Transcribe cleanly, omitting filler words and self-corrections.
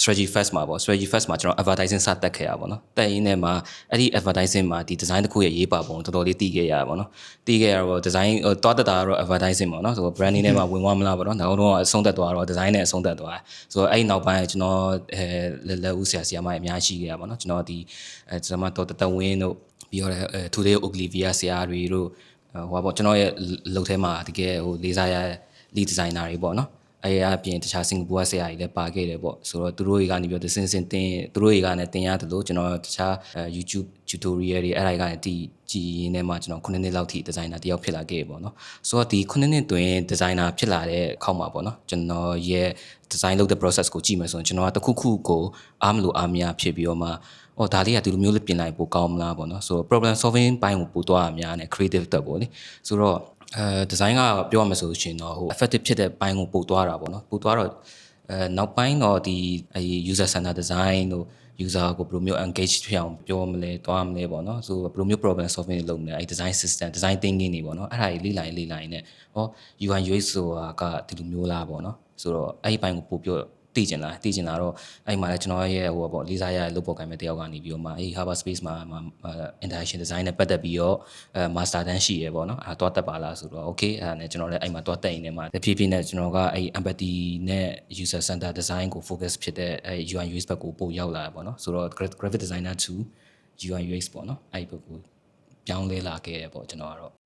strategy first မှာပေါ့ strategy first မှာကျွန်တော် advertising စတက်ခဲ့ရပါတော့တက်ရင်းနဲ့မှာအဲ့ဒီ advertising မှာဒီ design တစ်ခုရဲ့ရေးပါပုံတော်တော်လေးတည်ခဲ့ရပါတော့တည်ခဲ့ရတော့ design တွားတက်တာကတော့ advertising ပေါ့နော်ဆိုတော့ branding နဲ့မှာဝင်သွားမလားပေါ့နော်နောက်တော့အဆုံးသက်သွားတော့ design နဲ့အဆုံးသက်သွားဆိုတော့အဲ့ဒီနောက်ပိုင်းကျွန်တော်လက်ဦးဆရာမအများကြီးရှိခဲ့ရပါတော့ကျွန်တော်ဒီကျွန်တော်တော်တဝင်းတို့ပြီးတော့Today Ogilvia ဆရာတွေတို့ဟိုပါကျွန်တော်ရဲ့လုပ်ထဲမှာတကယ်ဟိုလေးစားရ lead designer တွေပေါ့နော်အဲ့အပြင်တခြားစင်ကာပူကဆရာကြီးလည်းပါခဲ့တယ်ပေါ့ဆိုတော့သူတို့တွေကနေပြီးတော့စင်တင်သူတို့တွေကလည်းတင်ရတယ်လို့ကျွန်တော်တခြား YouTube tutorial တွေအဲ့ဒါကနေကြည်ရင်းနဲ့မှကျွန်တော်9နှစ်လောက်ထိ designer တယောက်ဖြစ်လာခဲ့ပေါ့နော်ဆိုတော့ဒီ9နှစ်တွင် designer ဖြစ်လာတဲ့အခါမှာပေါ့နော်ကျွန်တော်ရဲ့ design လုပ်တဲ့ process ကိုကြည့်မယ်ဆိုရင်ကျွန်တော်ကတစ်ခုခုကိုအားမလို့အားမရဖြစ်ပြီးတော့မှဒါလေးကဒီလိုမျိုးလေးပြင်လိုက်ပိုကောင်းမလားပေါ့နော်ဆိုတော့ problem solving ဘိုင်းကိုပို့သွားရများနဲ့ creative တက်ပေါ့လေဆိုတော့design ကပြောရမှာဆိုရှင်တော့ဟို effective ဖြစ်တဲ့ဘိုင်းကိုပို့သွားတာပေါ့နော်ပို့သွားတော့နောက်ပိုင်းတော့ဒီuser center design တို့ user ကိုဘယ်လိုမျိုး engage ဖြစ်အောင်ပြောမလဲတွားမလဲပေါ့နော်ဆိုဘယ်လိုမျိုး problem solving လုပ်မလဲအဲ့ design system design thinking တွေပေါ့နော်အဲ့ဒါကြီးလေ့လာရင်ဟော UI UX ဆိုတာကဒီလိုမျိုးလားပေါ့နော်ဆိုတော့အဲ့ဒီဘိုင်းကိုပို့ပြောတည်ကျင်လာတော့အဲ့မှာလည်းကျွန်တော်ရဲ့ဟိုပေါ့လေးစားရလုပ်ပေါ်ကိုင်မဲ့တယောက်ကနေပြီးတော့မှအဲ့ Harvard Space မှာ interaction design နဲ့ပတ်သက်ပြီးတော့master တန်းရှိရပေါ့နော်အဲ့တော့တက်ပါလားဆိုတော့ okay အဲ့ဒါနဲ့ကျွန်တော်လည်းအဲ့မှာတော့တက်ရင်လည်းမှာတဖြည်းဖြည်းနဲ့ကျွန်တော်ကအဲ့ empathy နဲ့ user center design ကို focus ဖြစ်တဲ့အဲ့ UI UX ဘက်ကိုပို့ရောက်လာပေါ့နော်ဆိုတော့ graphic designer to UI UX ပေါ့နော်အဲ့ဘက်ကိုပြောင်းလဲလာခဲ့ရပေါ့ကျွန်တော်ကတော့